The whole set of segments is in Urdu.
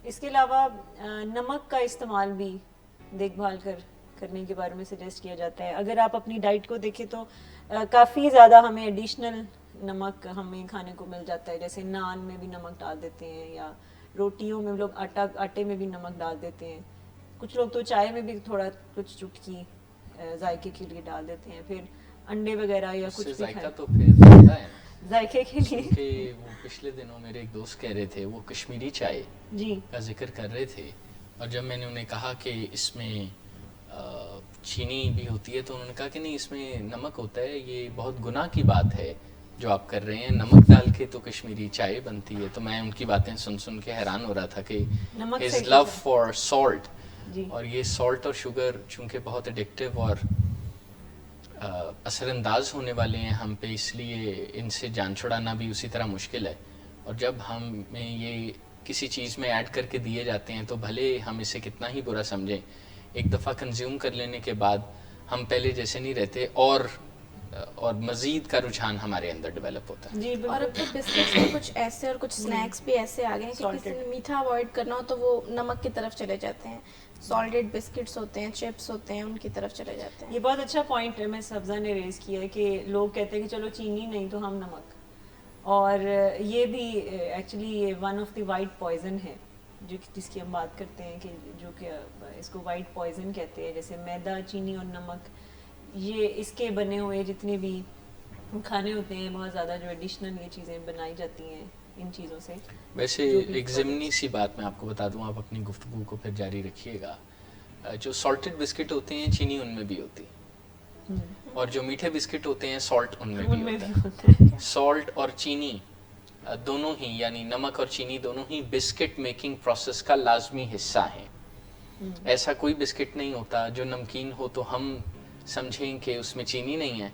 اس کے علاوہ نمک کا استعمال بھی دیکھ بھال کرنے کے بارے میں سجیسٹ کیا جاتا ہے. اگر آپ اپنی ڈائٹ کو دیکھیں تو کافی زیادہ ہمیں ایڈیشنل نمک ہمیں کھانے کو مل جاتا ہے. جیسے نان میں بھی نمک ڈال دیتے ہیں, یا روٹیوں میں لوگ آٹے میں بھی نمک ڈال دیتے ہیں. کچھ لوگ تو چائے میں بھی تھوڑا کچھ چٹکی ذائقے کے لیے ڈال دیتے ہیں. پھر انڈے وغیرہ یا کچھ بھی ذائقہ تو پھر بنتا ہے نا ذائقے کے لیے. کیونکہ وہ پچھلے دنوں میرے ایک دوست کہہ رہے تھے, وہ کشمیری چائے جی کا ذکر کر رہے تھے, اور جب میں نے انہیں کہا کہ اس میں چینی بھی ہوتی ہے تو انہوں نے کہا کہ نہیں, اس میں نمک ہوتا ہے, یہ بہت گناہ کی بات ہے جو آپ کر رہے ہیں, نمک ڈال کے تو کشمیری چائے بنتی ہے. تو میں ان کی باتیں سن کے حیران ہو رہا تھا کہ ہز لو فار سالٹ, اور یہ سالٹ اور شوگر چونکہ بہت ایڈکٹیو اور اثر انداز ہونے والے ہیں ہم پہ, اس لیے ان سے جان چھڑانا بھی اسی طرح مشکل ہے. اور جب ہمیں یہ کسی چیز میں ایڈ کر کے دیے جاتے ہیں تو بھلے ہم اسے کتنا ہی برا سمجھیں, ایک دفعہ کنزیوم کر لینے کے بعد ہم پہلے جیسے نہیں رہتے, اور مزید کا رجحان ہمارے اندر ڈیولپ ہوتا ہے. جی بالکل. اور اب تو بسکٹس بھی کچھ ایسے اور کچھ اسنیکس بھی ایسے آ گئے ہیں کہ کسی نے میٹھا اوائڈ کرنا ہو تو وہ نمک کی طرف چلے جاتے ہیں. سالٹڈ بسکٹس ہوتے ہیں, چپس ہوتے ہیں, ان کی طرف چلے جاتے ہیں. یہ بہت اچھا پوائنٹ ہے, میں سبزہ نے ریز کیا ہے کہ لوگ کہتے ہیں کہ چلو چینی نہیں تو ہم نمک, اور یہ بھی ایکچولی یہ one of the white poison ہے جس کی ہم بات کرتے ہیں, کہ جو کہ اس کو وائٹ پوائزن کہتے ہیں. جیسے میدا, چینی اور نمک, یہ اس کے بنے ہوئے جتنے بھی کھانے ہوتے ہیں بہت زیادہ جو ایڈیشنل یہ چیزیں بنائی جاتی ہیں ان چیزوں سے. ویسے ایک ضمنی سی بات میں آپ کو بتا دوں, آپ اپنی گفتگو کو پھر جاری رکھیے گا. جو سالٹڈ بسکٹ ہوتے ہیں چینی ان میں بھی ہوتی, اور جو میٹھے بسکٹ ہوتے ہیں سالٹ ان میں بھی ہوتا ہے. سالٹ اور چینی دونوں ہی, یعنی نمک اور چینی دونوں ہی بسکٹ میکنگ پروسیس کا لازمی حصہ ہیں. ایسا کوئی بسکٹ نہیں ہوتا جو نمکین ہو تو ہم سمجھیں کہ اس میں چینی نہیں ہے,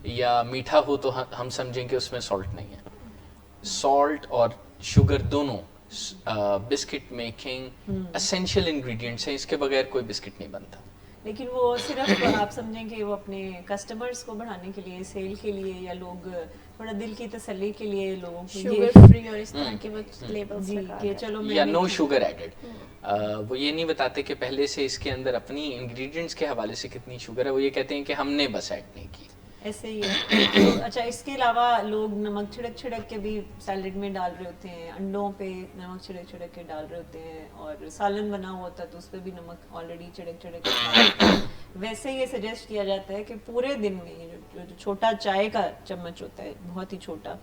یا میٹھا ہو تو ہم سمجھیں کہ اس میں سالٹ نہیں ہے. سالٹ اور شوگر دونوں بسکٹ میکنگ اسینشیل انگریڈینٹس ہیں, اس کے بغیر کوئی بسکٹ نہیں بنتا. لیکن وہ صرف آپ سمجھیں کہ وہ اپنے کسٹمرز کو بڑھانے کے لیے, سیل کے لیے, یا لوگ تھوڑا دل کی تسلی کے لیے لوگوں کو شوگر فری اور اس طرح کے لیبلز لگا کہ چلو میں یا نو شوگر ایڈڈ. وہ یہ نہیں بتاتے کہ پہلے سے اس کے اندر اپنی انگریڈینٹس کے حوالے سے کتنی شوگر ہے, وہ یہ کہتے ہیں کہ ہم نے بس ایڈ نہیں کی. ایسے ہی ہے. اچھا, اس کے علاوہ لوگ نمک چھڑک کے بھی سیلڈ میں ڈال رہے ہوتے ہیں, انڈوں پہ نمک چھڑک کے ڈال رہے ہوتے ہیں, اور سالن بنا ہوا ہوتا ہے تو اس پہ بھی نمک آلریڈی چھڑک کے. ویسے یہ سجیسٹ کیا جاتا ہے کہ پورے دن میں جو چھوٹا چائے کا چمچ ہوتا ہے, بہت ہی چھوٹا,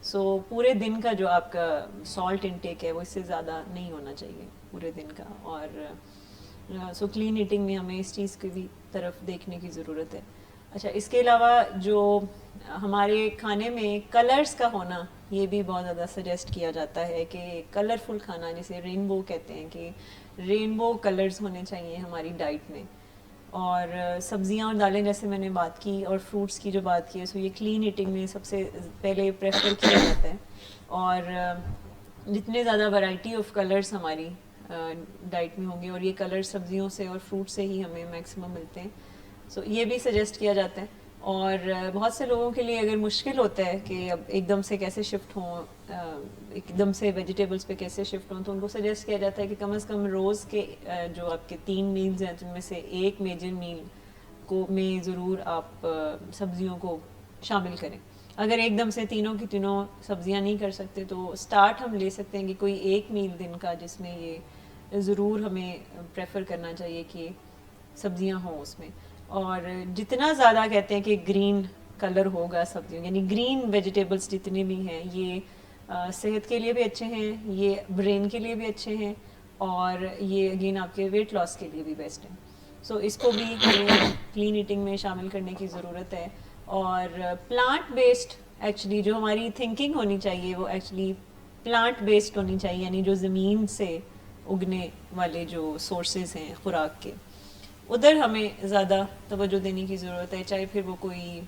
سو پورے دن کا جو آپ کا سالٹ انٹیک ہے وہ اس سے زیادہ نہیں ہونا چاہیے پورے دن کا. اور سو کلین ایٹنگ میں ہمیں اس چیز کی بھی طرف دیکھنے کی ضرورت ہے. اچھا, اس کے علاوہ جو ہمارے کھانے میں کلرز کا ہونا, یہ بھی بہت زیادہ سجیسٹ کیا جاتا ہے کہ کلرفل کھانا, جسے رینبو کہتے ہیں, کہ رینبو کلرز ہونے چاہیے ہماری ڈائٹ میں. اور سبزیاں اور دالیں جیسے میں نے بات کی, اور فروٹس کی جو بات کی ہے, سو یہ کلین ایٹنگ میں سب سے پہلے پریفر کیا جاتا ہے. اور جتنے زیادہ ورائٹی آف کلرز ہماری ڈائٹ میں ہوں گے, اور یہ کلر سبزیوں سے اور فروٹ سے ہی ہمیں میکسیمم ملتے ہیں, سو یہ بھی سجیسٹ کیا جاتا ہے. اور بہت سے لوگوں کے لیے اگر مشکل ہوتا ہے کہ اب ایک دم سے کیسے شفٹ ہوں, ایک دم سے ویجیٹیبلس پہ کیسے شفٹ ہوں, تو ان کو سجیسٹ کیا جاتا ہے کہ کم از کم روز کے جو آپ کے 3 میلز ہیں, جن میں سے ایک میجر میل کو میں ضرور آپ سبزیوں کو شامل کریں. اگر ایک دم سے تینوں کی تینوں سبزیاں نہیں کر سکتے تو اسٹارٹ ہم لے سکتے ہیں کہ کوئی ایک میل دن کا, جس میں یہ ضرور ہمیں پریفر کرنا چاہیے کہ سبزیاں ہوں اس میں. اور جتنا زیادہ کہتے ہیں کہ گرین کلر ہوگا سبزیوں, یعنی گرین ویجیٹیبلس جتنے بھی ہیں, یہ صحت کے لیے بھی اچھے ہیں, یہ برین کے لیے بھی اچھے ہیں, اور یہ اگین آپ کے ویٹ لاس کے لیے بھی بیسٹ ہیں. سو اس کو بھی ہمیں کلین ایٹنگ میں شامل کرنے کی ضرورت ہے. اور پلانٹ بیسڈ ایکچولی جو ہماری تھنکنگ ہونی چاہیے وہ ایکچولی پلانٹ بیسڈ ہونی چاہیے, یعنی جو زمین سے اگنے والے جو سورسز ہیں خوراک کے, ادھر ہمیں زیادہ توجہ دینے کی ضرورت ہے. چاہے پھر وہ کوئی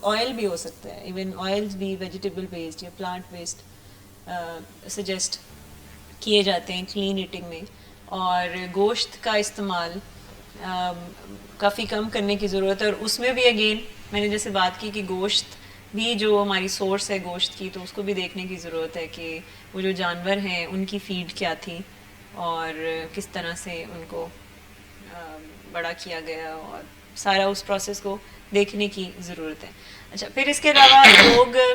آئل بھی ہو سکتا ہے, ایون آئلز بھی ویجیٹیبل بیسڈ یا پلانٹ بیسڈ سجیسٹ کیے جاتے ہیں کلین ایٹنگ میں. اور گوشت کا استعمال کافی کم کرنے کی ضرورت ہے, اور اس میں بھی اگین میں نے جیسے بات کی کہ گوشت بھی جو ہماری سورس ہے گوشت کی, تو اس کو بھی دیکھنے کی ضرورت ہے کہ وہ جو جانور ہیں ان کی فیڈ کیا تھی, اور کس طرح سے ان کو بڑا کیا گیا اور سارا اس پروسیس کو دیکھنے کی ضرورت ہے. اچھا پھر اس کے علاوہ لوگ